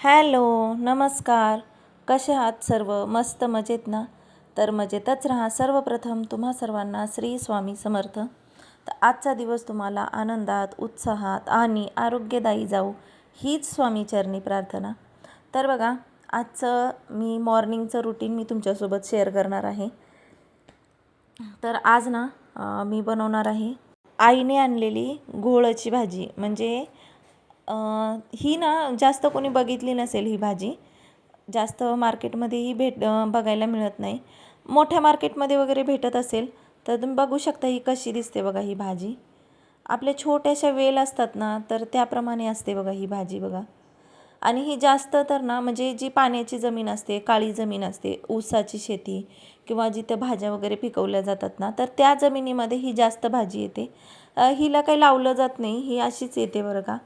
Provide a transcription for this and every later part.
Hello, नमस्कार. कसे आहात सर्व? मस्त मजेत ना? तर मजेतच राहा. सर्वप्रथम तुम्हा सर्वांना श्री स्वामी समर्थ. तर आजचा दिवस तुम्हाला आनंदात, उत्साहात आणि आरोग्यदायी जाऊ हीच स्वामीचरणी प्रार्थना. तर बघा, आजचं मॉर्निंगचं रुटीन मी तुमच्यासोबत शेअर करणार आहे. तर आज ना मी बनवणार आहे आईने आणलेली घोळाची भाजी. म्हणजे ही ना जास्त कोणी बघितली नसेल ही भाजी. जास्त मार्केटमध्येही बघायला मिळत नाही. मोठ्या मार्केटमध्ये वगैरे भेटत असेल तर तुम्ही बघू शकता ही कशी दिसते बघा. ही भाजी आपल्या छोट्याशा वेल असतात ना, तर त्याप्रमाणे असते बघा ही भाजी बघा. आणि ही जास्त तर ना म्हणजे जी पाण्याची जमीन असते, काळी जमीन असते, ऊसाची शेती किंवा जिथं भाज्या वगैरे पिकवल्या जातात ना, तर त्या जमिनीमध्ये ही जास्त भाजी येते. हिला काही लावलं जात नाही, ही अशीच येते बरं का.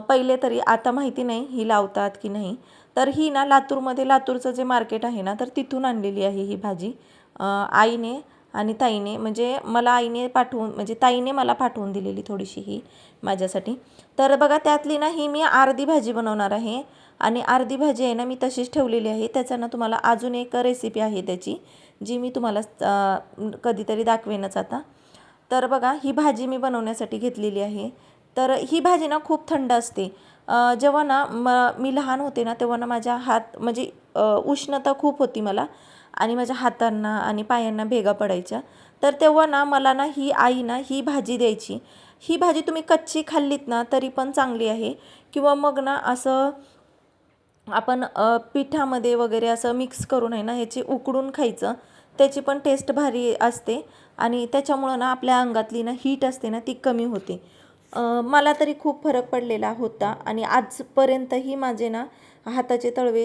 पहिले तरी, आता माहिती नाही ही लावतात की नाही. तर ही ना लातूरमध्ये, लातूरचं जे मार्केट आहे ना, तर तिथून आणलेली आहे ही भाजी आईने आणि ताईने. म्हणजे मला आईने पाठवून, म्हणजे ताईने मला पाठवून दिलेली थोडीशी ही माझ्यासाठी. तर बघा, त्यातली ना ही मी अर्धी भाजी बनवणार आहे आणि अर्धी भाजी आहे ना मी तशीच ठेवलेली आहे. त्याचा ना तुम्हाला अजून एक रेसिपी आहे त्याची, जी मी तुम्हाला कधीतरी दाखवेनच आता. तर बघा, ही भाजी मी बनवण्यासाठी घेतलेली आहे. तर ही भाजी ना खूप थंड असते. जेव्हा ना मी लहान होते ना, तेव्हा ना माझ्या हात म्हणजे उष्णता खूप होती मला आणि माझ्या हातांना आणि पायांना भेगा पडायच्या. तर तेव्हा ना मला ना ही आई ना ही भाजी द्यायची. ही भाजी तुम्ही कच्ची खाल्लीत ना तरी पण चांगली आहे, किंवा मग ना असं आपण पिठामध्ये वगैरे असं मिक्स करून आहे ना ह्याची उकडून खायचं. त्याची पण टेस्ट भारी असते आणि त्याच्यामुळं ना आपल्या अंगातली ना हीट असते ना ती कमी होते. मला तरी खूप फरक पडलेला होता आणि आजपर्यंतही माझे ना हाताचे तळवे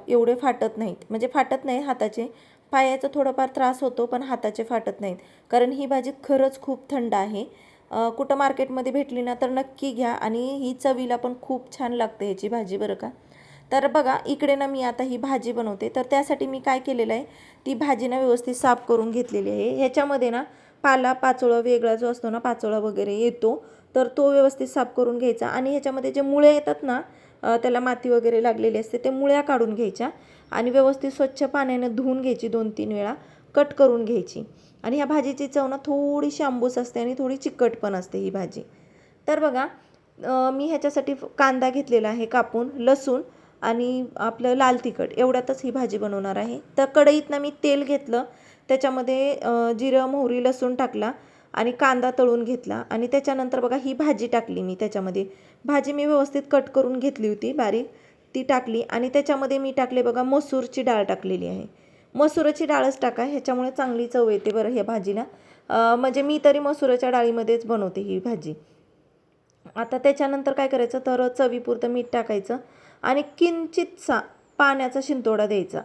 एवढे फाटत नाहीत. म्हणजे फाटत नाही हाताचे, पायाचा थोडाफार त्रास होतो पण हाताचे फाटत नाहीत. कारण ही भाजी खरंच खूप थंड आहे. कुठं मार्केटमध्ये भेटली ना तर नक्की घ्या आणि ही चवीला पण खूप छान लागते ह्याची भाजी बरं का. तर बघा, इकडे ना मी आता ही भाजी बनवते. तर त्यासाठी मी काय केलेलं आहे, ती भाजी ना व्यवस्थित साफ करून घेतलेली आहे. ह्याच्यामध्ये ना पाचोळा वेगळा जो असतो ना, पाचोळा वगैरे येतो, तर तो व्यवस्थित साफ करून घ्यायचा. आणि ह्याच्यामध्ये जे मुळे येतात ना, त्याला माती वगैरे लागलेली असते, ते मुळ्या काढून घ्यायच्या आणि व्यवस्थित स्वच्छ पाण्यानं धुवून घ्यायची, 2-3 वेळा कट करून घ्यायची. आणि ह्या भाजीची चव ना थोडीशी आंबूस असते आणि थोडी चिकट पण असते ही भाजी. तर बघा, मी ह्याच्यासाठी कांदा घेतलेला आहे कापून, लसूण आणि आपलं लाल तिखट एवढ्यातच ही भाजी बनवणार आहे. तर कढईत ना मी तेल घेतलं, त्याच्यामध्ये जिरं, मोहरी, लसूण टाकला आणि कांदा तळून घेतला आणि त्याच्यानंतर बघा ही भाजी टाकली मी त्याच्यामध्ये. भाजी मी व्यवस्थित कट करून घेतली होती बारीक, ती टाकली आणि त्याच्यामध्ये मी टाकले बघा मसूरची डाळ टाकलेली आहे. मसुराची डाळच टाका, ह्याच्यामुळे चांगली चव येते बरं ह्या भाजीला. म्हणजे मी तरी मसुराच्या डाळीमध्येच बनवते ही भाजी. आता त्याच्यानंतर काय करायचं, तर चवीपुरतं मीठ टाकायचं आणि किंचितसा पाण्याचा शिंतोडा द्यायचा.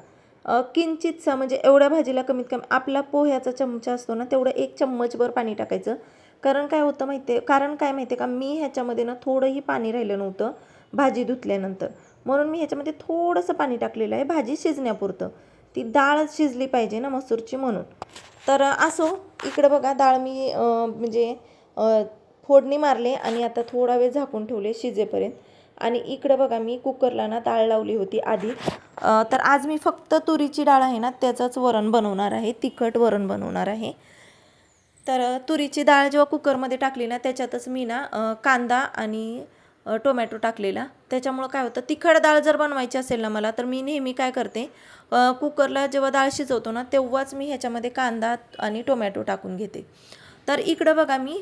किंचितसा म्हणजे एवढ्या भाजीला कमीत कमी आपला पोह्याचा चमचा असतो ना, तेवढं 1 चम्मचभर पाणी टाकायचं. कारण काय होतं माहिती आहे, कारण काय माहिती आहे का, मी ह्याच्यामध्ये ना थोडंही पाणी राहिलं नव्हतं भाजी धुतल्यानंतर, म्हणून मी ह्याच्यामध्ये थोडंसं पाणी टाकलेलं आहे भाजी शिजण्यापुरतं. ती डाळ शिजली पाहिजे ना मसूरची, म्हणून. तर असो, इकडं बघा डाळ मी म्हणजे फोडणी मारले आणि आता थोडा वेळ झाकून ठेवले शिजेपर्यंत. आणि इकडं बघा, मी कुकरला ना डाळ लावली होती आधी. तर आज मी फक्त तुरीची डाळ आहे ना त्याचंच वरण बनवणार आहे, तिखट वरण बनवणार आहे. तर तुरीची डाळ जेव्हा कुकरमध्ये टाकली ना, त्याच्यातच मी ना कांदा आणि टोमॅटो टाकलेला. त्याच्यामुळं काय होतं, तिखट डाळ जर बनवायची असेल ना मला, तर मी नेहमी काय करते, कुकरला जेव्हा डाळ शिजवतो ना तेव्हाच मी ह्याच्यामध्ये कांदा आणि टोमॅटो टाकून घेते. तर इकडं बघा, मी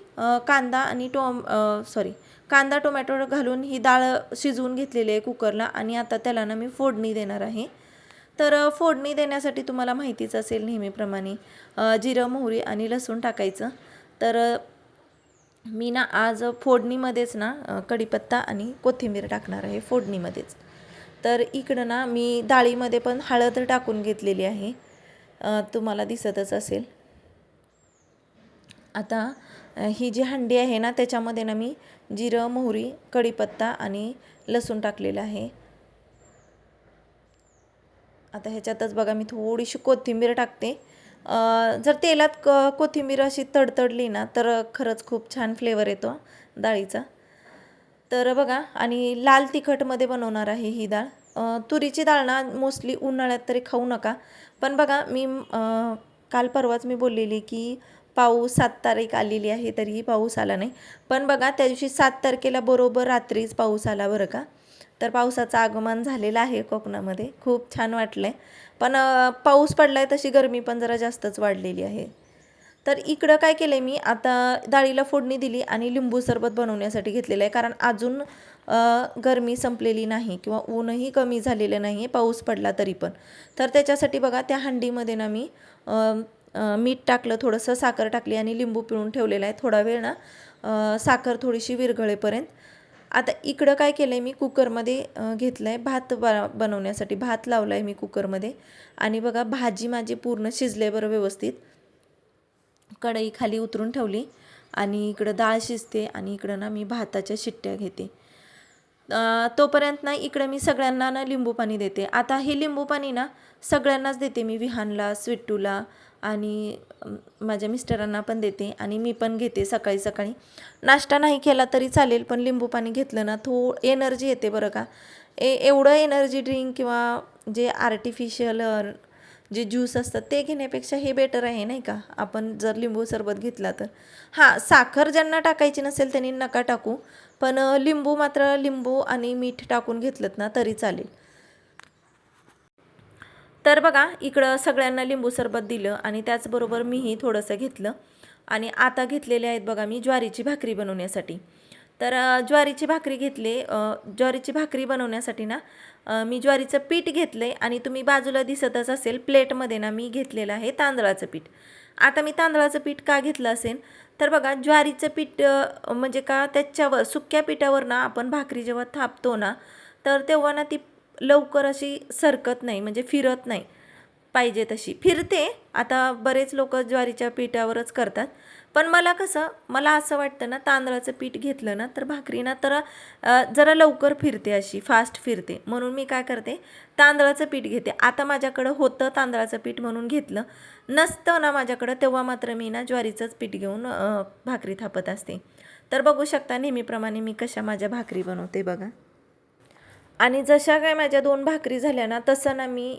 कांदा टोमॅटो घालून ही डाळ शिजवून घेतलेली आहे कुकरला आणि आता त्याला ना मी फोडणी देणार आहे. तर फोडणी देण्यासाठी तुम्हाला माहितीच असेल नेहमीप्रमाणे जिरं, मोहरी आणि लसूण टाकायचं. तर मी ना आज फोडणीमध्येच ना कढीपत्ता आणि कोथिंबीर टाकणार आहे फोडणीमध्येच. तर इकडं ना मी डाळीमध्ये पण हळद टाकून घेतलेली आहे, तुम्हाला दिसतच असेल. आता ही जी हंडी आहे ना त्याच्यामध्ये ना मी जिरं, मोहरी, कढीपत्ता आणि लसूण टाकलेलं आहे. आता ह्याच्यातच बघा मी थोडीशी कोथिंबीर टाकते. जर तेलात कोथिंबीर अशी तडतडली ना तर खरंच खूप छान फ्लेवर येतो डाळीचा. तर बघा, आणि लाल तिखटमध्ये बनवणार आहे ही डाळ. तुरीची डाळ ना मोस्टली उन्हाळ्यात तरी खाऊ नका. पण बघा, मी काल परवाच मी बोललेली की पाऊस 7 तारीख आलेली आहे तरीही पाऊस आला नाही. पण बघा, त्या दिवशी 7 तारखेला बरोबर रात्रीच पाऊस आला बरं का. तर पावसाचं आगमन झालेलं आहे कोकणामध्ये. खूप छान वाटलं आहे. पण पाऊस पडला आहे तशी गरमी पण जरा जास्तच वाढलेली आहे. तर इकडं काय केलं आहे मी, आता डाळीला फोडणी दिली आणि लिंबू सरबत बनवण्यासाठी घेतलेलं आहे. कारण अजून गरमी संपलेली नाही किंवा ऊनही कमी झालेलं नाही आहे पाऊस पडला तरी पण. तर त्याच्यासाठी बघा, त्या हंडीमध्ये ना मी मीठ टाकलं, थोडंसं साखर टाकली आणि लिंबू पिळून ठेवलेला आहे. थोडा वेळ ना साखर थोडीशी विरघळेपर्यंत. आता इकडं काय केलं आहे मी, कुकरमध्ये घेतलं आहे भात बनवण्यासाठी. भात लावला आहे मी कुकरमध्ये. आणि बघा, भाजी माझी पूर्ण शिजले बरं व्यवस्थित. कढई खाली उतरून ठेवली आणि इकडं डाळ शिजते आणि इकडं ना मी भाताच्या शिट्ट्या घेते. तोपर्यंत ना इकडं मी सगळ्यांना ना लिंबू पाणी देते. आता हे लिंबू पाणी ना सगळ्यांनाच देते मी, विहानला, स्वीटूला आणि माझ्या मिस्टरांना पण देते आणि मी पण घेते सकाळी सकाळी. नाश्ता नाही केला तरी चालेल, पण लिंबू पाणी घेतलं ना एनर्जी येते बरं का. एवढं एनर्जी ड्रिंक किंवा जे आर्टिफिशियल जे ज्यूस असतात ते घेण्यापेक्षा हे बेटर आहे नाही का. आपण जर लिंबू सरबत घेतला तर हां, साखर ज्यांना टाकायची नसेल त्यांनी नका टाकू, पण लिंबू मात्र लिंबू आणि मीठ टाकून घेतलं ना तरी चालेल. तर बघा, इकडं सगळ्यांना लिंबू सरबत दिलं आणि त्याचबरोबर मीही थोडंसं घेतलं. आणि आता घेतलेले आहेत बघा मी ज्वारीची भाकरी बनवण्यासाठी. तर ज्वारीची भाकरी घेतली. ज्वारीची भाकरी बनवण्यासाठी ना मी ज्वारीचं पीठ घेतलं आहे आणि तुम्ही बाजूला दिसतच असेल प्लेटमध्ये ना मी घेतलेलं आहे तांदळाचं पीठ. आता मी तांदळाचं पीठ का घेतलं असेल तर बघा, ज्वारीचं पीठ म्हणजे का त्याच्यावर सुक्या पिठावर ना आपण भाकरी जेव्हा थापतो ना तर तेव्हा ना ती लवकर अशी सरकत नाही, म्हणजे फिरत नाही पाहिजे तशी. फिरते, आता बरेच लोक ज्वारीच्या पिठावरच करतात. पण मला असं वाटतं ना, तांदळाचं पीठ घेतलं ना तर भाकरी ना तर जरा लवकर फिरते, अशी फास्ट फिरते. म्हणून मी काय करते, तांदळाचं पीठ घेते. आता माझ्याकडं होतं तांदळाचं पीठ म्हणून घेतलं. नसतं ना माझ्याकडं तेव्हा मात्र मी ना ज्वारीचंच पीठ घेऊन भाकरी थापत असते. तर बघू शकता नेहमीप्रमाणे मी कशा माझ्या भाकरी बनवते बघा. आणि जशा काय माझ्या 2 भाकरी झाल्या ना तसं ना मी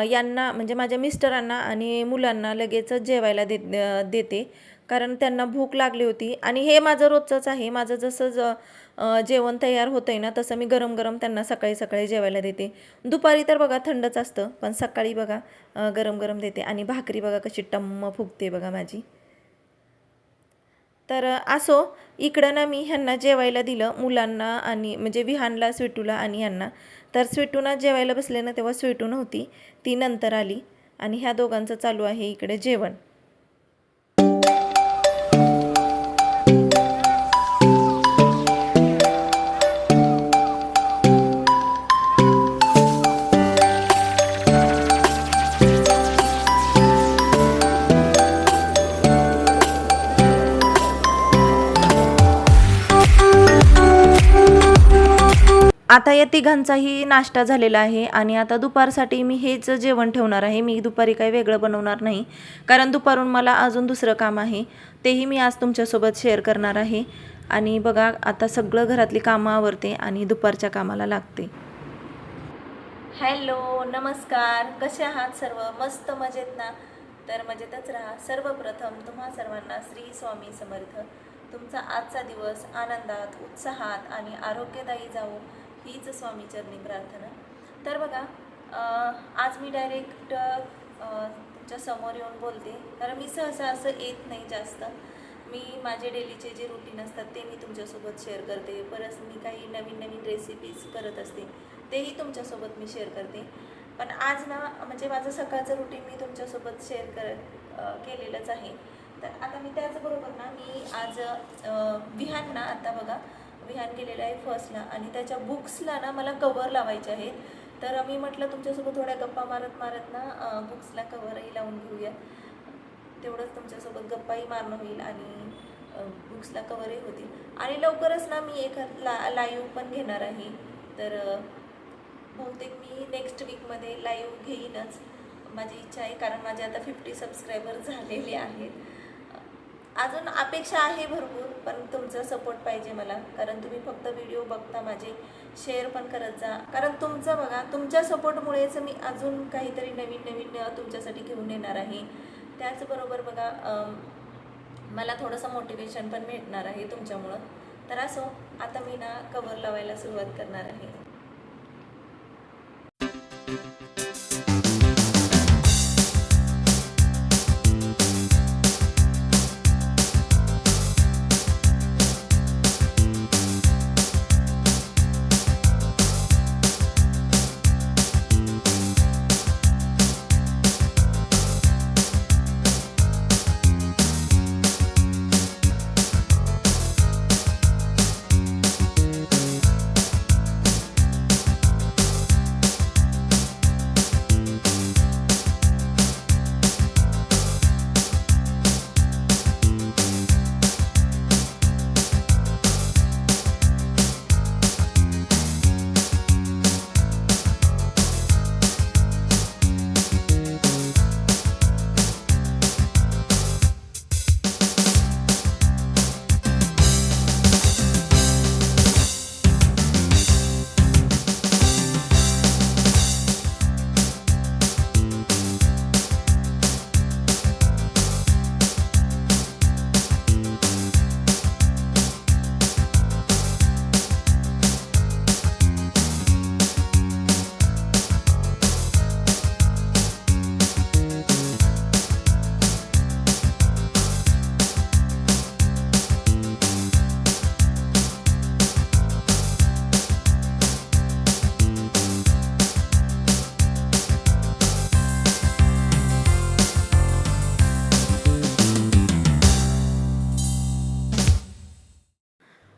यांना म्हणजे माझ्या मिस्टरांना आणि मुलांना लगेचच जेवायला देते. कारण त्यांना भूक लागली होती आणि हे माझं रोजचंच आहे. माझं जसं जेवण तयार होतं आहे ना तसं मी गरम गरम त्यांना सकाळी सकाळी जेवायला देते. दुपारी तर बघा थंडच असतं, पण सकाळी बघा गरम गरम देते. आणि भाकरी बघा कशी टम्म फुगते बघा माझी. तर असो, इकडं ना मी ह्यांना जेवायला दिलं, मुलांना आणि म्हणजे विहानला, स्वीटूला आणि ह्यांना. तर स्वीटूना जेवायला बसले ना तेव्हा स्वीटू नव्हती, ती नंतर आली आणि ह्या दोघांचं चालू आहे इकडे जेवण. आता या तिघांचाही नाश्ता झालेला आहे आणि आता दुपारसाठी मी हेच जेवण ठेवणार आहे. मी दुपारी काही वेगळं बनवणार नाही, कारण दुपारून मला अजून दुसरं काम आहे, तेही मी आज तुमच्यासोबत शेअर करणार आहे. आणि बघा, आता सगळं घरातली कामं आवरते आणि दुपारच्या कामाला लागते. हॅलो, नमस्कार. कसे आहात सर्व? मस्त मजेत ना? तर मजेतच राहा. सर्वप्रथम तुम्हा सर्वांना श्री स्वामी समर्थ. तुमचा आजचा दिवस आनंदात, उत्साहात आणि आरोग्यदायी जावो हीच स्वामीचरणी प्रार्थना. तर बघा, आज मी डायरेक्ट तुमच्या समोर येऊन बोलते, कारण मी सहसा असं येत नाही जास्त. मी माझे डेलीचे जे रुटीन असतात ते मी तुमच्यासोबत शेअर करते. परत मी काही नवीन नवीन रेसिपीज करत असते, तेही तुमच्यासोबत मी शेअर करते. पण आज ना म्हणजे माझं सकाळचं रुटीन मी तुमच्यासोबत शेअर केलेलंच आहे. तर आता मी त्याचबरोबर ना मी आज विहान ना आता बघा विहान केलेलं आहे फर्स्टला आणि त्याच्या बुक्सला ना मला कवर लावायचे आहेत. तर मी म्हटलं तुमच्यासोबत थोड्या गप्पा मारत मारत ना बुक्सला कवरही लावून घेऊया. तेवढंच तुमच्यासोबत गप्पाही मारणं होईल आणि बुक्सला कवरही होतील. आणि लवकरच ना मी लाईव्ह पण घेणार आहे. तर बहुतेक मी नेक्स्ट वीकमध्ये लाईव्ह घेईनच, माझी इच्छा आहे. कारण माझे आता 50 सबस्क्रायबर झालेले आहेत. अजून अपेक्षा आहे भरपूर, पण तुमचा सपोर्ट पाहिजे मला, कारण तुम्ही फक्त व्हिडिओ बघता माझे, शेअर पण करत जा. कारण तुमचं बघा, तुमच्या सपोर्टमुळेच मी अजून काहीतरी नवीन नवीन तुमच्यासाठी घेऊन येणार आहे. त्याचबरोबर बघा मला थोडंसं मोटिवेशन पण भेटणार आहे तुमच्यामुळं. तर असो, आता मी ना कवर लावायला सुरुवात करणार आहे.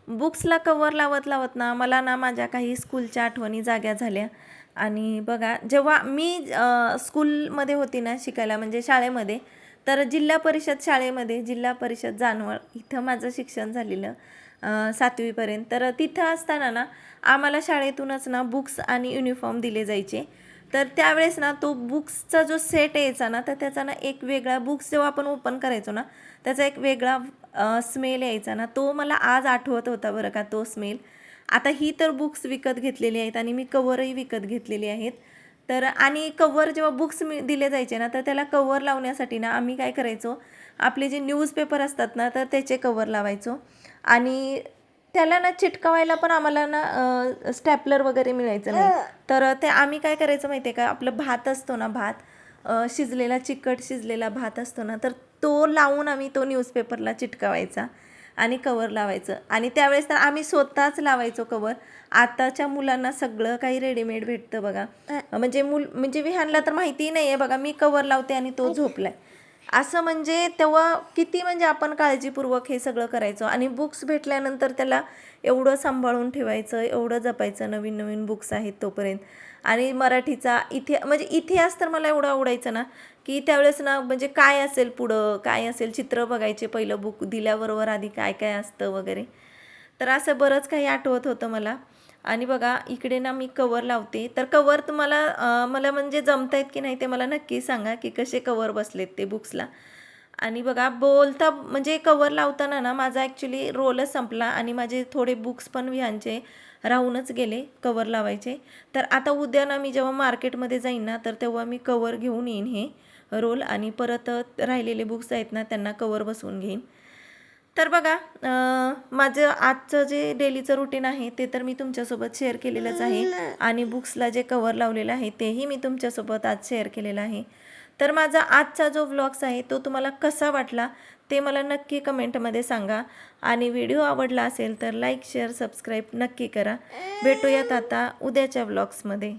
बुक्सला कवर लावत लावत ना मला ना माझ्या काही स्कूलच्या आठवणी जाग्या झाल्या. आणि बघा, जेव्हा मी स्कूलमध्ये होती ना शिकायला, म्हणजे शाळेमध्ये, तर जिल्हा परिषद शाळेमध्ये, जिल्हा परिषद जानवळ इथं माझं शिक्षण झालेलं 7वीपर्यंत. तर तिथं असताना ना आम्हाला शाळेतूनच ना बुक्स आणि युनिफॉर्म दिले जायचे. तर त्यावेळेस ना तो बुक्सचा जो सेट यायचा ना, तर त्याचा ना एक वेगळा, बुक्स जेव्हा आपण ओपन करायचो ना, त्याचा एक वेगळा स्मेल यायचा ना, तो मला आज आठवत होता बरं का, तो स्मेल. आता ही तर बुक्स विकत घेतलेली आहेत आणि मी कवरही विकत घेतलेली आहेत. तर आणि कवर जेव्हा बुक्स दिले जायचे ना, तर त्याला कवर लावण्यासाठी ना आम्ही काय करायचो, आपले जे न्यूजपेपर असतात ना, तर त्याचे कवर लावायचो. आणि त्याला ना चिटकवायला पण आम्हाला ना स्टॅपलर वगैरे मिळायचं नाही. तर ते आम्ही काय करायचं माहिती आहे का, आपलं भात असतो ना, भात शिजलेला, चिकट शिजलेला भात असतो ना, तर तो लावून आम्ही तो न्यूजपेपरला चिटकवायचा आणि कवर लावायचं. आणि त्यावेळेस तर आम्ही स्वतःच लावायचो कवर. आताच्या मुलांना सगळं काही रेडीमेड भेटतं बघा. म्हणजे विहानला तर माहिती नाही आहे बघा, मी कवर लावते आणि तो झोपलाय असं. म्हणजे तेव्हा किती म्हणजे आपण काळजीपूर्वक हे सगळं करायचो. आणि बुक्स भेटल्यानंतर त्याला एवढं सांभाळून ठेवायचं, एवढं जपायचं, नवीन नवीन बुक्स आहेत तोपर्यंत. आणि मराठीचा म्हणजे इतिहास तर मला एवढं आवडायचं ना, की त्यावेळेस ना म्हणजे काय असेल पुढं, काय असेल, चित्र बघायचे पहिलं बुक दिल्याबरोबर आधी काय काय असतं वगैरे. तर असं बरंच काही आठवत होतं मला. आणि बघा इकडे ना मी कवर लावते. तर कवर तुम्हाला मला म्हणजे जमतायत की नाही ते मला नक्की सांगा, की कसे कवर बसलेत ते बुक्सला. आणि बघा बोलता म्हणजे कवर लावताना ना माझा ॲक्च्युली रोलच संपला आणि माझे थोडे बुक्स पण विहानचे राहूनच गेले कवर लावायचे. तर आता उद्या ना मी जेव्हा मार्केटमध्ये जाईन ना, तर तेव्हा मी कवर घेऊन येईन हे रोल, आणि परत राहिलेले बुक्स आहेत ना त्यांना कवर बसवून घेईन. तर बघा माझं आजचं जे डेलीचं रुटीन आहे ते तर मी तुमच्यासोबत शेअर केलेलंच आहे. आणि बुक्सला जे कवर लावलेलं आहे तेही मी तुमच्यासोबत आज शेअर केलेलं आहे. तर माझा आजचा जो व्लॉग्स आहे तो तुम्हाला कसा वाटला ते मला नक्की कमेंटमध्ये सांगा. आणि व्हिडिओ आवडला असेल तर लाईक, शेअर, सबस्क्राईब नक्की करा. भेटूयात आता उद्याच्या व्लॉग्समध्ये.